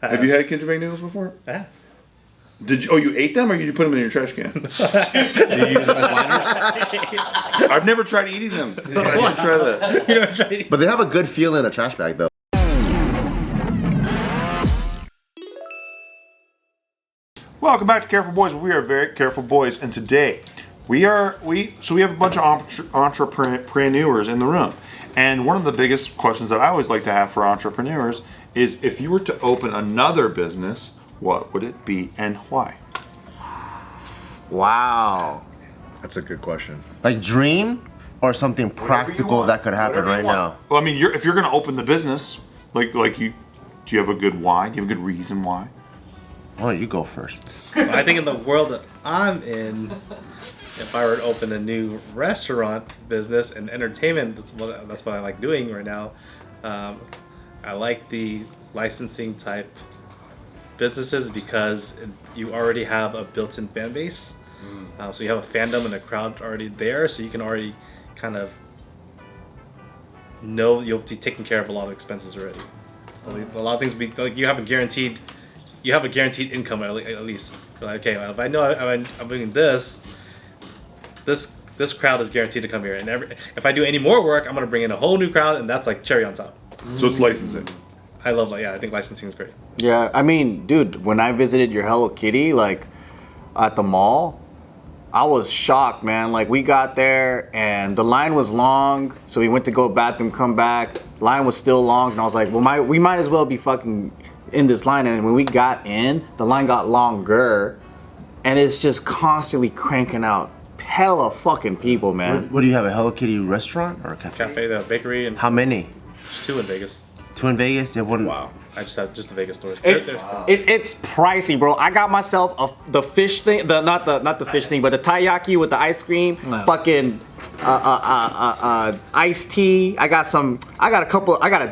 Have you had kimchi noodles before? Yeah. Did you? Oh, you ate them, or you put them in your trash can? Do you use them as liners? I've never tried eating them. I should try that. But they have a good feel in a trash bag, though. Welcome back to Careful Boys. We are very careful boys, and today we have a bunch of entrepreneurs in the room, and one of the biggest questions that I always like to have for entrepreneurs is, if you were to open another business, what would it be and why? Wow. That's a good question. Like dream or something practical that could happen right now? Well, I mean, if you're going to open the business, do you have a good why? Do you have a good reason why? Why don't you go first? Well, I think in the world that I'm in, if I were to open a new restaurant business and entertainment, that's what I like doing right now. I like the licensing type businesses because you already have a built-in fan base. So you have a fandom and a crowd already there, so you can already kind of know you'll be taking care of a lot of expenses already. A lot of things will be like you have a guaranteed income at least. Like, okay, well, if I know I'm doing this crowd is guaranteed to come here, and if I do any more work, I'm gonna bring in a whole new crowd, and that's like cherry on top. So it's licensing. I think licensing is great. Yeah, I mean, dude, when I visited your Hello Kitty, like, at the mall, I was shocked, man. Like, we got there, and the line was long, so we went to go bathroom, come back, line was still long, and I was like, well, we might as well be fucking in this line. And when we got in, the line got longer, and it's just constantly cranking out hella fucking people, man. What do you have, a Hello Kitty restaurant or a cafe? Cafe, the bakery, and How many? there's 2 in Vegas. 2 in Vegas? You have one? Wow. I just have just the Vegas stores. It's pricey, bro. I got myself the fish thing, not the fish thing, but the taiyaki with the ice cream, fucking iced tea. I got a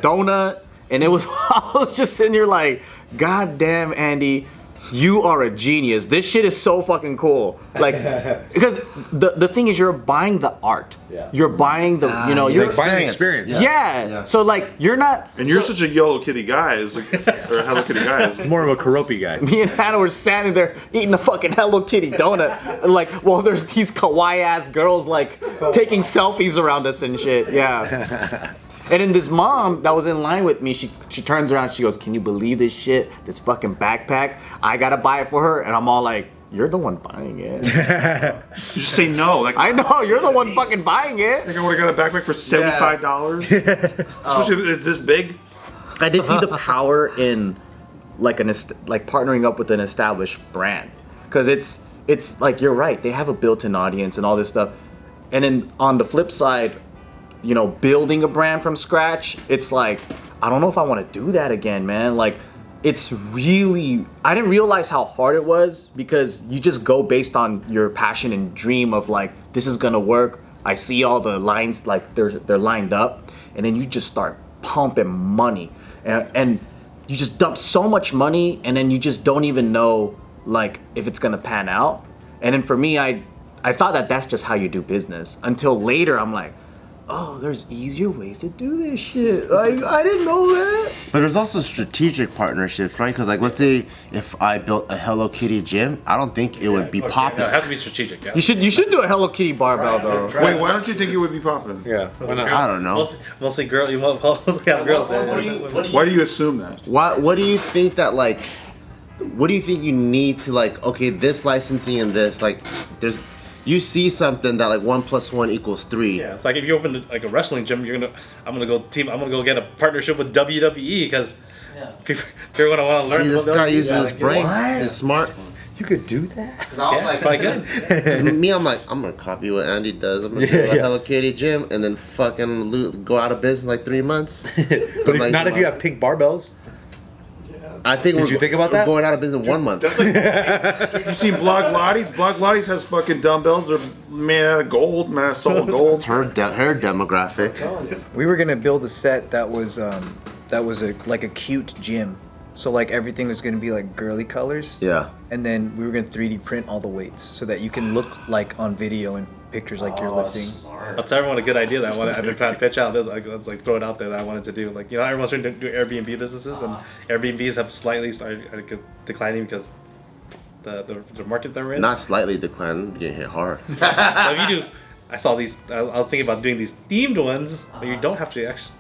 donut, and it was I was just sitting here like, God damn, Andy, you are a genius. This shit is so fucking cool. Like, because the thing is, you're buying the art. Yeah. You're buying the, you're Like buying experience. Yeah. So like, you're not. And you're such a Hello Kitty guy, or a Hello Kitty guy. He's more of a Karopi guy. Me and Hannah were standing there eating a fucking Hello Kitty donut. Like, well, there's these kawaii ass girls like taking selfies around us and shit. Yeah. And then this mom that was in line with me, she turns around, she goes, "Can you believe this shit? This fucking backpack. I gotta buy it for her." And I'm all like, "You're the one buying it." You just say no. Like, I know, you're the one fucking buying it. I think I would have got a backpack for $75. Especially if it's this big. I did see the power in like partnering up with an established brand, because it's like, you're right, they have a built-in audience and all this stuff. And then on the flip side, building a brand from scratch, it's like, I don't know if I want to do that again, man. Like, it's really, I didn't realize how hard it was, because you just go based on your passion and dream of like, this is gonna work. I see all the lines, like they're lined up, and then you just start pumping money, and you just dump so much money, and then you just don't even know like if it's gonna pan out. And then for me, I thought that that's just how you do business, until later I'm like, oh, there's easier ways to do this shit. Like, I didn't know that. But there's also strategic partnerships, right? Because, like, let's say if I built a Hello Kitty gym, I don't think it would be popular. No, it has to be strategic. Yeah. You should do a Hello Kitty barbell though. Wait, why don't you think it would be popping? Yeah. Why not? I don't know. Mostly girls. Mostly have girls. Why do you assume that? What do you think that, like, what do you think you need to, like, okay, this licensing and this, like, you see something that like 1 + 1 = 3. Yeah, it's like if you open like a wrestling gym, I'm gonna go get a partnership with WWE, because people are gonna want to learn. See, this guy uses his brain. What? He's smart. You could do that? I was like, probably good. me, I'm like, I'm gonna copy what Andy does. I'm gonna do a Hello Kitty gym and then fucking go out of business in like 3 months. But not if you have pink barbells. I think Did you think about that? We're going out of business in 1 month. That's like, you seen Blog Lottie's? Blog Lottie's has fucking dumbbells. They're made out of gold, made out of solid gold. It's her demographic. We were gonna build a set that was like a cute gym. So like everything was gonna be like girly colors. Yeah. And then we were gonna 3D print all the weights so that you can look like on video and pictures like you're lifting. I'll tell everyone a good idea that I've been trying to pitch out. Let's like throw it out there that I wanted to do. Like, you know, everyone's trying to do Airbnb businesses, and Airbnbs have slightly started declining because the market they're in. Not slightly declining, getting hit hard. So if you do, I saw these. I was thinking about doing these themed ones where you don't have to actually.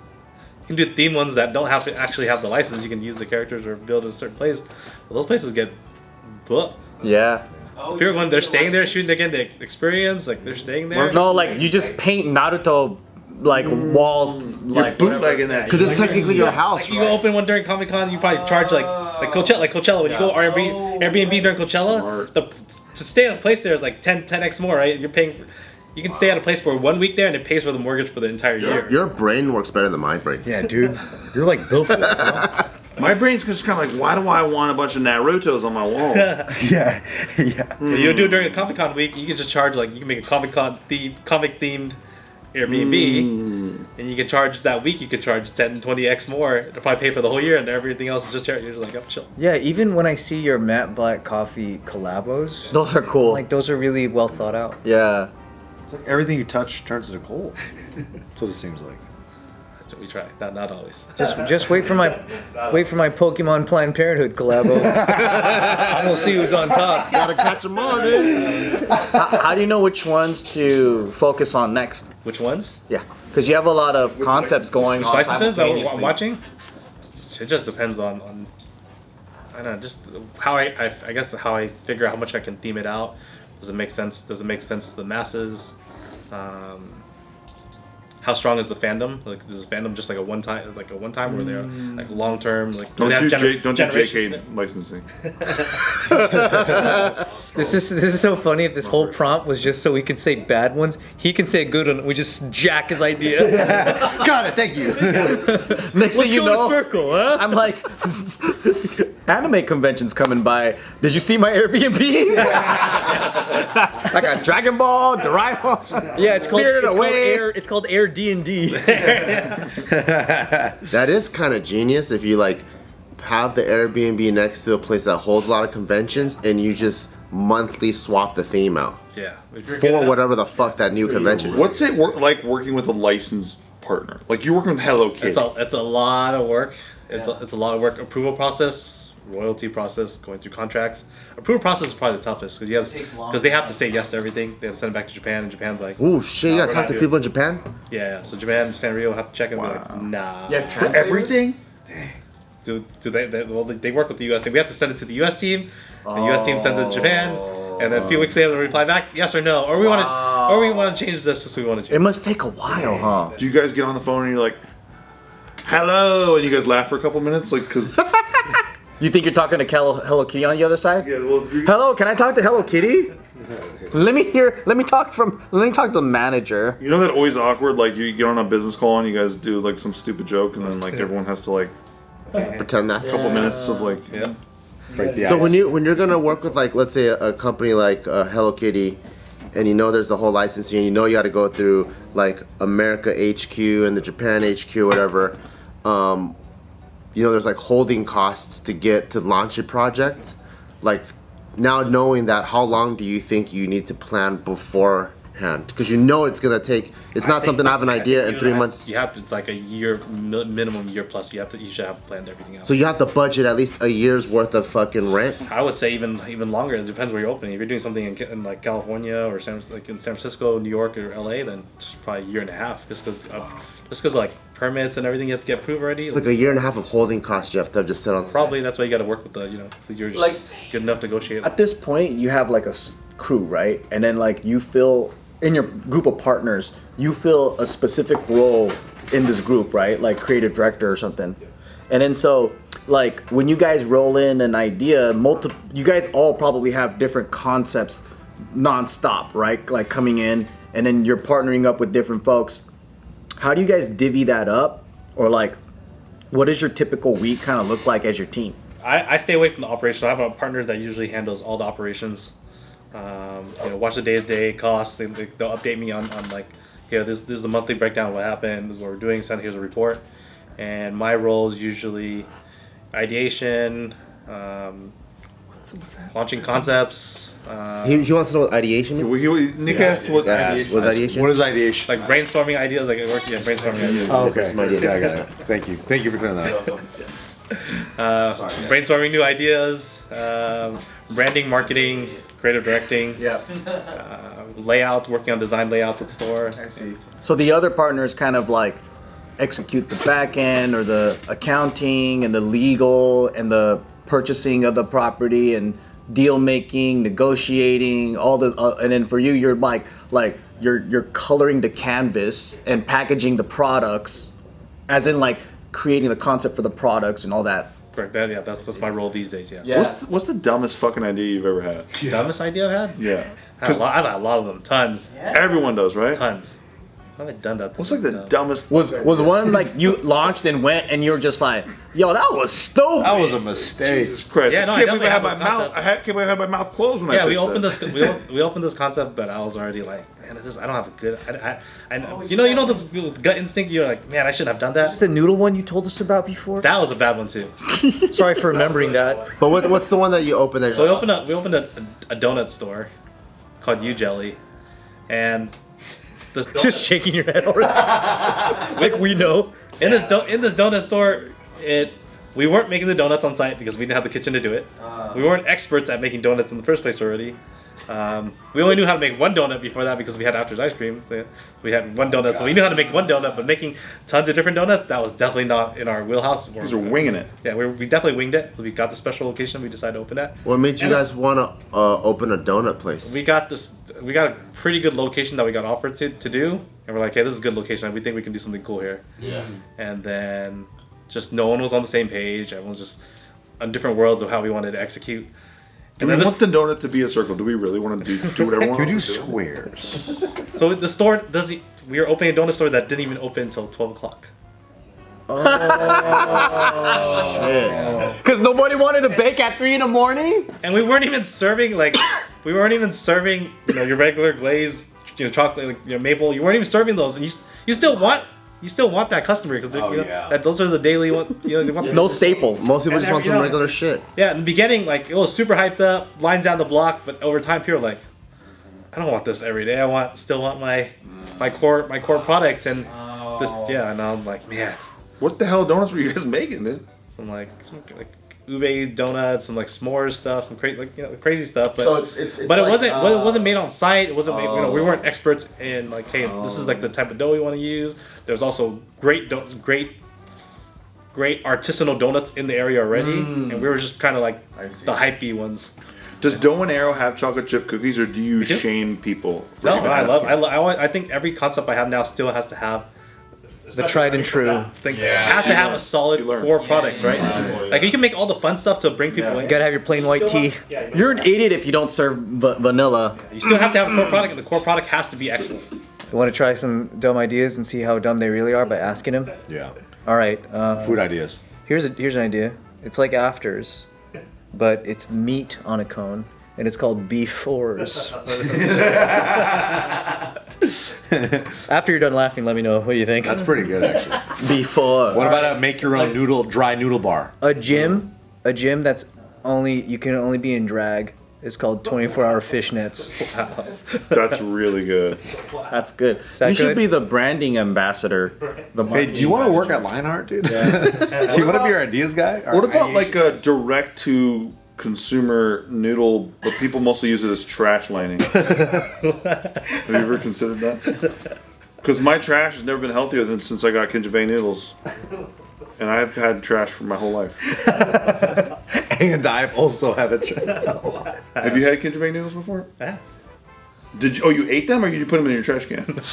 You can do themed ones that don't have to actually have the license. You can use the characters or build a certain place. Well, those places get booked. Yeah. People when they're staying there, shooting again the experience, like they're staying there. No, like you just paint Naruto like walls, like bootlegging that. Because it's technically your house, Like you open one during Comic Con, you probably charge like Coachella. When you go Airbnb during Coachella, to stay at a place there is like 10x more, right? You're paying. You can stay at a place for 1 week there, and it pays for the mortgage for the entire year. Your brain works better than my brain. Yeah, dude. You're like built for this, huh? My brain's just kind of like, why do I want a bunch of Narutos on my wall? Yeah. You do it during a Comic Con week. You can just charge like you can make a comic themed Airbnb, and you can charge that week. You could charge 10, 20x more to probably pay for the whole year, and everything else is just charity. You're just like, oh, chill. Yeah, even when I see your matte black coffee collabos, those are cool. like those are really well thought out. Yeah. It's like everything you touch turns into gold. That's what it seems like. We try, not always. Just wait for my Pokemon Planned Parenthood collabo. And we'll see who's on top. Gotta catch them all, dude. How do you know which ones to focus on next? Which ones? Yeah, because you have a lot of concepts going on Licenses that we're simultaneously. watching? It just depends on I don't know, just how I guess how I figure out how much I can theme it out. Does it make sense? Does it make sense to the masses? How strong is the fandom? Like, is the fandom just like a one time, where they're like long term? Like, Don't do generations? JK licensing. This is so funny. If this whole prompt was just so we can say bad ones, he can say a good one. We just jack his idea. Got it. Thank you. Next thing Let's you go know, in a circle, huh? I'm like, anime convention's coming by. Did you see my Airbnbs? I got Dragon Ball, Doraemon. Yeah, it's called Spirited Away. It's called Air D&D. That is kind of genius if you like have the Airbnb next to a place that holds a lot of conventions and you just monthly swap the theme out Yeah. for whatever the fuck that new convention is. What's it like working with a licensed partner? Like you're working with Hello Kitty. It's a lot of work. It's a lot of work. Approval process, royalty process, going through contracts. Approval process is probably the toughest because they have to say yes to everything. They have to send it back to Japan, and Japan's like, Ooh, shit, you gotta we're talk not to doing people in Japan? yeah. So Japan, Sanrio have to check and be like, nah. Yeah, Everything? Do they work with the U.S. team? We have to send it to the U.S. team. The U.S. team sends it to Japan, and then a few weeks later they reply back, yes or no, or we want to change this. Just we want to change. It must take a while, huh? Do you guys get on the phone and you're like, hello, and you guys laugh for a couple minutes, like, cause You think you're talking to Hello Kitty on the other side? yeah, well, Hello, can I talk to Hello Kitty? Let me talk to the manager. you know that always awkward, like you get on a business call and you guys do like some stupid joke and then like everyone has to like Pretend that. a couple minutes of like Yeah. Break the So ice. when you're gonna work with like, let's say a company like Hello Kitty, and you know there's the whole licensing, and you know you got to go through like America HQ and the Japan HQ or whatever, you know there's like holding costs to get to launch a project. Like now knowing that, how long do you think you need to plan beforehand? Because you know it's gonna take. It's not something I have an idea in 3 months. You have to. It's like a year, minimum year plus. You should have planned everything out. So you have to budget at least a year's worth of fucking rent. I would say even longer. It depends where you're opening. If you're doing something in like California or in San Francisco, New York, or LA, then it's probably a year and a half. Just because like permits and everything you have to get approved already. It's like a year and a half of holding costs you have to just sit on. Probably that's why you got to work with you're just Like- good enough to negotiate. At this point, you have like a crew, right? And then like you fill in your group of partners, you fill a specific role in this group, right? Like creative director or something. And then so like when you guys roll in an idea, you guys all probably have different concepts nonstop, right? Like coming in, and then you're partnering up with different folks. How do you guys divvy that up? Or like, what does your typical week kind of look like as your team? I stay away from the operation. I have a partner that usually handles all the operations. Watch the day-to-day costs. They'll update me on like, this is the monthly breakdown of what happened. This is what we're doing. Here's a report. And my role is usually ideation, launching concepts. He wants to know what ideation means. Nick asked what ideation. What's ideation? What is ideation? Like brainstorming ideas, like brainstorming ideas. Oh, okay. Some ideas. Yeah, I got it. Thank you. Thank you for clearing that up. Brainstorming new ideas, branding, marketing, creative directing, layout, working on design layouts at the store. I see. So the other partners kind of like execute the back end or the accounting and the legal and the purchasing of the property and deal making, negotiating, all the and then for you you're like you're coloring the canvas and packaging the products, as in like creating the concept for the products and all that. Correct. That's my role these days. Yeah. What's the dumbest fucking idea you've ever had? Dumbest idea I've had? Yeah. I've had a lot of them. Tons. Everyone does, right? Tons. How have I done that? What's like the dumbest? Was one like you launched and went and you were just like, yo, that was stupid. That was a mistake. Jesus Christ! Yeah, no, I I can't believe I had definitely my have mouth. those Can't believe I had my mouth closed when I Yeah, we pitched opened that. this. We opened this concept, but I was already like, man, I don't have a good. You know, this gut instinct. You're like, man, I shouldn't have done that. The noodle one you told us about before? That was a bad one too. Sorry for remembering that. But what's the one that you opened there? So we opened a donut store called U Jelly, and this Just shaking your head already. Like we know. in this donut store, we weren't making the donuts on site because we didn't have the kitchen to do it. We weren't experts at making donuts in the first place already. We only knew how to make one donut before that because we had After's ice cream. So we had one donut, so we knew how to make one donut. But making tons of different donuts, that was definitely not in our wheelhouse. You guys are winging it. Yeah, we definitely winged it. We got the special location we decided to open at. What made you guys want to open a donut place? We got a pretty good location that we got offered to do, and we're like, hey, this is a good location. We think we can do something cool here. Yeah. And then just no one was on the same page. Everyone was just on different worlds of how we wanted to execute. Do we want the donut to be a circle? Do we really want to do whatever we want? Can we do to squares? So the store we were opening a donut store that didn't even open until 12 o'clock. Because nobody wanted to bake at 3 a.m. And we weren't even serving your regular glazed, chocolate, like, maple. You weren't even serving those, and you still want that customer because that those are the daily one. They want No staples. Most people And just want some regular shit. Yeah, in the beginning, like it was super hyped up, lines down the block, but over time, people were like, I don't want this every day. I still want my core product, and this. Yeah, and I'm like, man, What the hell donuts were you guys making, dude? some ube donuts, some like s'mores stuff, some crazy stuff. But So it's but it like, wasn't made on site. It wasn't made, we weren't experts in like, hey, this is like the type of dough we want to use. There's also great artisanal donuts in the area already, and we were just kind of like the hypey ones. Does Dough and Arrow have chocolate chip cookies, or do you do. shame people for No, even I asking? I think every concept I have now still has to have The tried and true. has to have a solid You learn. core product, right? Like you can make all the fun stuff to bring people in. You gotta have your plain white tea. You're an idiot if you don't serve vanilla. You still have to have a core product, and the core product has to be excellent. You want to try some dumb ideas and see how dumb they really are by asking them? Yeah. All right. Food ideas. Here's an idea. It's like Afters, but it's meat on a cone, and it's called Befores. After you're done laughing, let me know what you think. That's pretty good, actually. Before. What about a make your own dry noodle bar? A gym that's you can only be in drag. It's called 24-hour fishnets. That's really good. That's good. that You should good? be the branding ambassador. The Hey, do you want to work at Lionheart, dude? Do you want to be our ideas guy? What about like a direct to consumer noodle, but people mostly use it as trash lining? Have you ever considered that? Because my trash has never been healthier than since I got Kinjabay noodles. And I've had trash for my whole life. And I've also had a Have you had Kinjabay noodles before? Yeah. Did you? Oh, you ate them, or you put them in your trash can? Do you use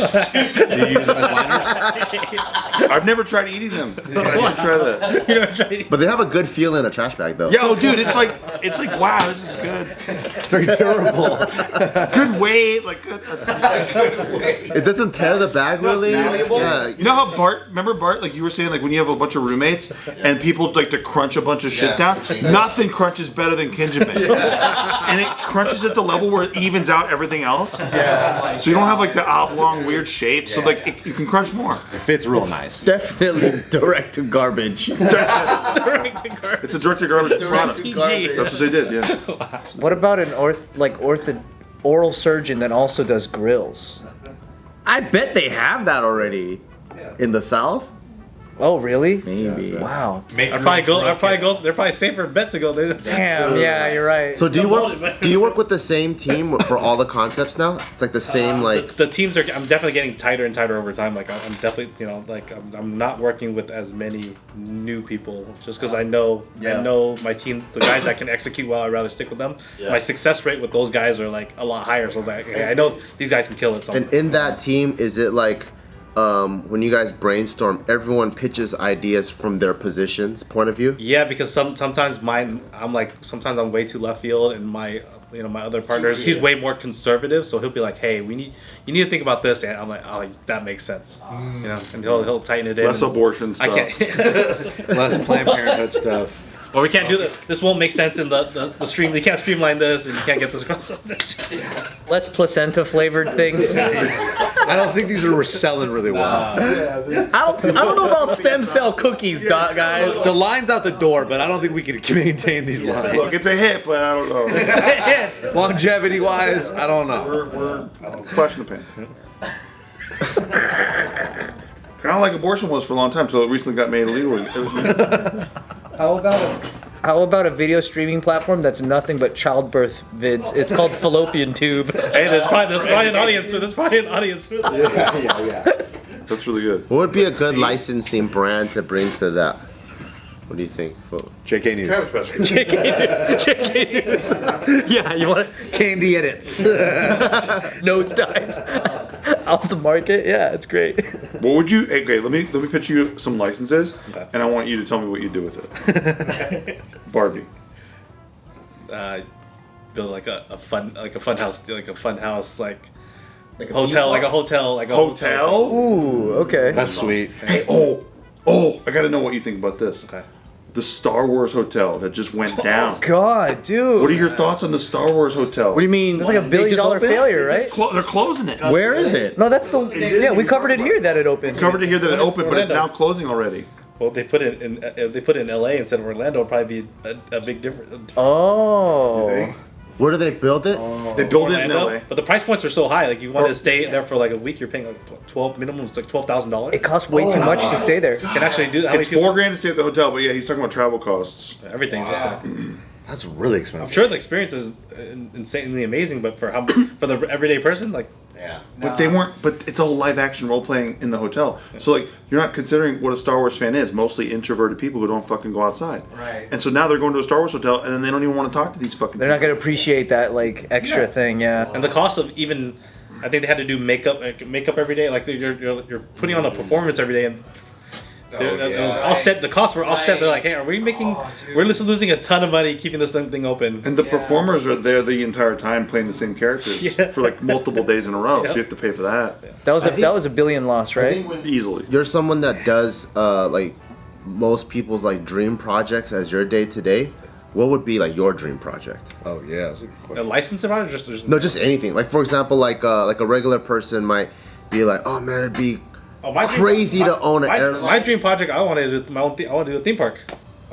them as liners? I've never tried eating them. I should try that. But they have a good feel in a trash bag, though. Yo, dude, it's like wow, this is good. It's very durable. Good weight, like good. It doesn't tear the bag, really. Yeah. You know how Bart? Remember Bart? Like you were saying, like when you have a bunch of roommates and people like to crunch a bunch of shit down. Nothing crunches better than Kinjabay, and it crunches at the level where it evens out everything else. else. Yeah. So you don't have like the oblong weird shape. So like you can crunch more. It fits real nice. Definitely direct to garbage. It's a direct-to garbage product. TG. That's what they did. Yeah. What about an oral surgeon that also does grills? I bet they have that already. In the South? Oh, really? Maybe. Wow. They're probably safer bet to go there. Damn. Yeah, you're right. So do you work with the same team for all the concepts now? It's like the same like. The teams are. I'm definitely getting tighter and tighter over time. Like I'm definitely, like I'm not working with as many new people just because I know my team, the guys that can execute well. I'd rather stick with them. Yeah. My success rate with those guys are like a lot higher. So I was like, okay, I know these guys can kill it. So And in that team, is it like when you guys brainstorm, everyone pitches ideas from their positions point of view? yeah, because sometimes I'm way too left field, and my other partners, he's way more conservative. So he'll be like, hey, you need to think about this, and I'm like, oh, that makes sense. And he'll tighten it in. Less abortion stuff. I can't. Less Planned Parenthood stuff. Or we can't do this. This won't make sense in the stream. You can't streamline this, and you can't get this across. Less placenta flavored things. I don't think these are selling really well. I don't know about stem cell cookies, guys. The line's out the door, but I don't think we can maintain these lines. Look, it's a hit, but I don't know. Longevity wise, I don't know. We're flash in the pan. Kind of like abortion was for a long time, so it recently got made illegal. How about a video streaming platform that's nothing but childbirth vids? It's called Fallopian Tube. Hey, there's probably an audience. There's probably an audience. That's really good. What would be a good licensing brand to bring to that? What do you think? JkNews. JK. Yeah, you want Candy edits. nosedive off the market? Yeah, it's great. What would you? Okay, let me pitch you some licenses, and I want you to tell me what you do with it. Barbie. Build like a fun house, like a hotel. Ooh, okay. That's sweet. Hey, I gotta know what you think about this. Okay. The Star Wars hotel that just went down. God, dude. What are your thoughts on the Star Wars hotel? What do you mean? It's like $1 billion failure, right? They're closing it. Where is it? No, that's the. Yeah, we covered it here that it opened. Covered it here that it opened, but it's now closing already. Well, they put it in LA instead of Orlando. It'd probably be a big difference. Oh. Where do they build it? They build it in Orlando, LA. but the price points are so high. Like you want to stay there for like a week, you're paying like minimum. It's like $12,000. It costs way too much to stay there. You can actually do that. It's $4,000 to stay at the hotel, but yeah, he's talking about travel costs. Everything. Just like, That's really I'm expensive. sure the experience is insanely amazing, but for the everyday person, like But they weren't. But it's all live action role playing in the hotel. So like, you're not considering what a Star Wars fan is. Mostly introverted people who don't fucking go outside. Right. And so now they're going to a Star Wars hotel, and then they don't even want to talk to these fucking. They're not gonna appreciate that like extra thing, yeah. and the cost of even, I think they had to do makeup every day. Like you're putting on a performance every day, and it was offset. The costs were offset. They're like, hey, are we making? We're just losing a ton of money keeping this thing open. And the performers are there the entire time playing the same characters for like multiple days in a row. So you have to pay for that That was a $1 billion loss, right? easily. You're someone that does like most people's like dream projects as your day to day. What would be like your dream project? Oh yeah, that's a good A question. license around it, just No, just anything. Like for example, like a regular person might be like, oh man, it'd be crazy to own an airline. My dream project, I want to do my own. I want to do a theme park.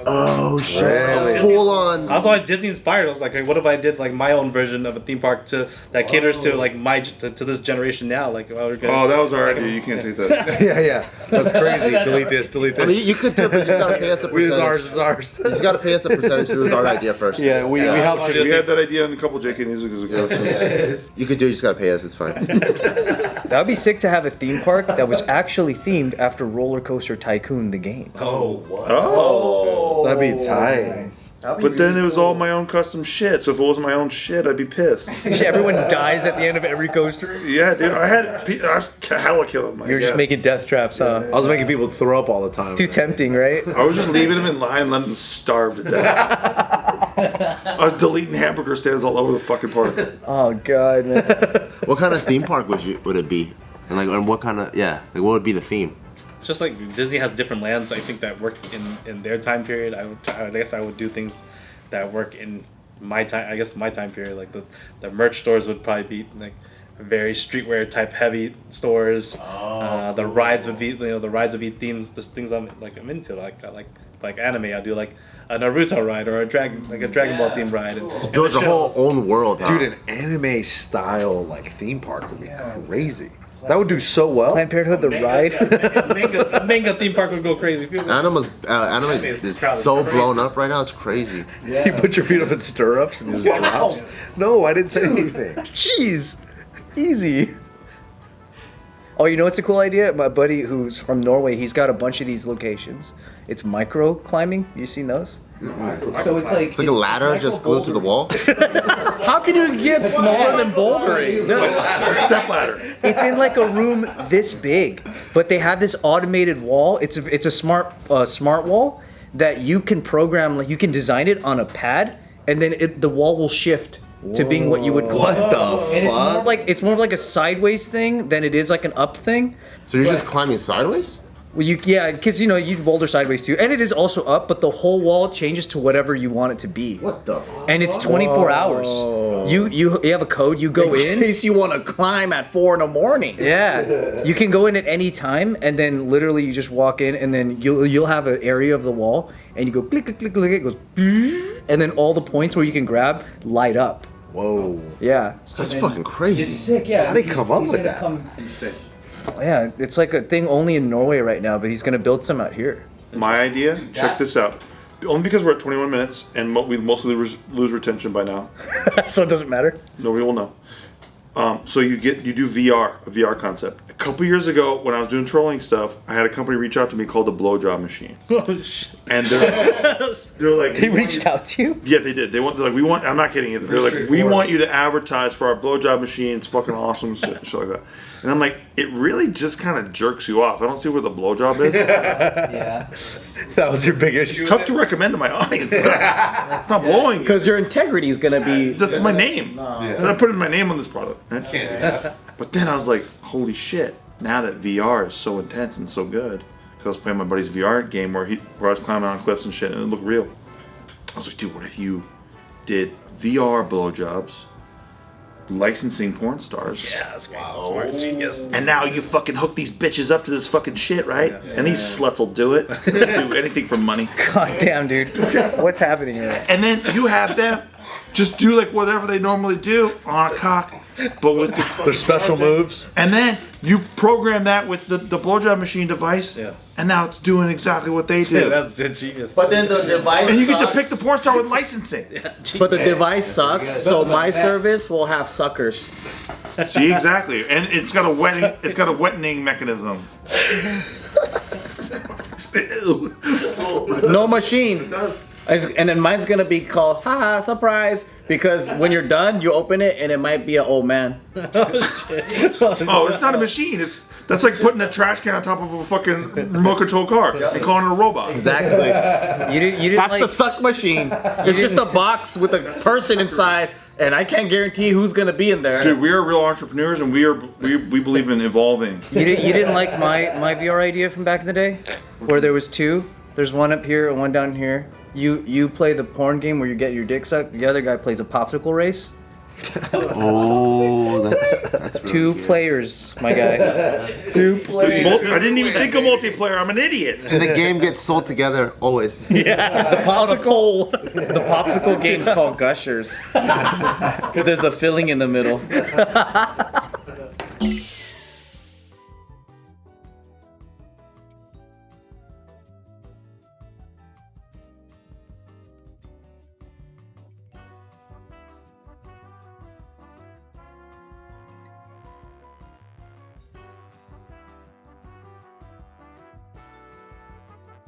Oh shit! Really? Full on. I was always Disney inspired. I was like, hey, what if I did like my own version of a theme park that caters to like to this generation now? Like, Oh, that was our idea. You can't take that. Yeah. That's crazy. Delete this. Delete I this. mean, you could do it, but you just gotta pay us a It's ours. percentage. It's ours. You just gotta pay us a percentage. It was our idea first. Yeah, we helped you. We had that idea in a couple JK News ago. You could do it. You just gotta pay us. It's fine. That would be sick to have a theme park that was actually themed after Roller Coaster Tycoon, the game. That'd be tight. But then it was all my own custom shit. So if it wasn't my own shit, I'd be pissed. Everyone dies at the end of every coaster. Yeah, dude. I was hella killing my You're just guests. making death traps, huh? I was making people throw up all the time. Too tempting, right? I was just leaving them in line and letting them starve to death. I was deleting hamburger stands all over the fucking park. Oh god, man. What kind of theme park would it be? And like, and what kind of like what would be the theme? Just like Disney has different lands, I think that work in their time period. I guess I would do things that work in my time. I guess my time period, like the merch stores would probably be like very streetwear type heavy stores. The rides would be themed just things I'm into, like anime. I do like a Naruto ride or a Dragon Ball themed ride. And Build your whole own world, huh? Dude, an anime style like theme park would be crazy. That would do so well. Planned Parenthood, the ride. a manga theme park would go crazy. Anime is so blown up right now. It's crazy. You put your feet up in stirrups and just drops. No, I didn't say anything. Jeez, easy. Oh, you know what's a cool idea? My buddy who's from Norway, he's got a bunch of these locations. It's micro climbing. You seen those? So It's like a ladder just glued to the wall. How can you get smaller than bouldering? It's a step ladder. It's in like a room this big, but they have this automated wall. It's a smart wall that you can program. Like you can design it on a pad, and then the wall will shift to being what you would call. What the fuck? It's more of like a sideways thing than it is like an up thing. So you're just climbing sideways? Well, because you boulder sideways too, and it is also up, but the whole wall changes to whatever you want it to be. What the? And it's 24 hours. You have a code. You go In in. case you want to climb at 4 a.m. Yeah, you can go in at any time, and then literally you just walk in, and then you'll have an area of the wall, and you go click click click click. It goes, and then all the points where you can grab light up. Whoa. Yeah, That's fucking crazy. sick. Yeah, How'd he come up with that? Yeah, it's like a thing only in Norway right now, but he's gonna build some out here. My idea, check this out. Only because we're at 21 minutes and we mostly lose retention by now. So it doesn't matter. Nobody will know. So you do VR, a VR concept. A couple years ago, when I was doing trolling stuff, I had a company reach out to me called the Blowjob Machine. And they're like, They reached out to you. yeah, they did. They're like, we want. I'm not kidding you. They're like, we want you to advertise for our blowjob machine. It's fucking awesome, shit like that. And I'm like, it really just kind of jerks you off. I don't see where the blowjob is. Yeah. That was your big issue. It's tough to recommend to my audience. It's not blowing. Because your integrity is gonna be. That's my name. And I put in my name on this product. Right? But then I was like, holy shit! Now that VR is so intense and so good, because I was playing my buddy's VR game where I was climbing on cliffs and shit, and it looked real. I was like, dude, what if you did VR blowjobs, licensing porn stars? Yeah, that's great. Smart genius. And now you fucking hook these bitches up to this fucking shit, right? And these sluts will do it. They'll do anything for money. God damn, dude. What's happening here? And then you have them just do like whatever they normally do on a cock, but with There's special moves. and then you program that with the blowjob machine device, and now it's doing exactly what they do. Yeah, that's genius. But then the device. And you get to sucks. pick the porn star with licensing. But the device sucks, so my service will have suckers. See, exactly. And it's got a wetting mechanism. No machine. And then mine's gonna be called haha surprise because when you're done you open it and it might be an old man. Oh, it's not a machine. That's like putting a trash can on top of a fucking remote control car and calling it a robot. Exactly. You didn't That's like. the suck machine. It's just a box with a person inside and I can't guarantee who's gonna be in there. Dude, we are real entrepreneurs and we believe in evolving. You didn't like my VR idea from back in the day, where there was two. There's one up here and one down here. You play the porn game where you get your dick sucked. The other guy plays a popsicle race. Oh, that's really Two good. players, my guy. Two players. I didn't even think of multiplayer. I'm an idiot. And the game gets sold together always. The popsicle game's called Gushers because there's a filling in the middle.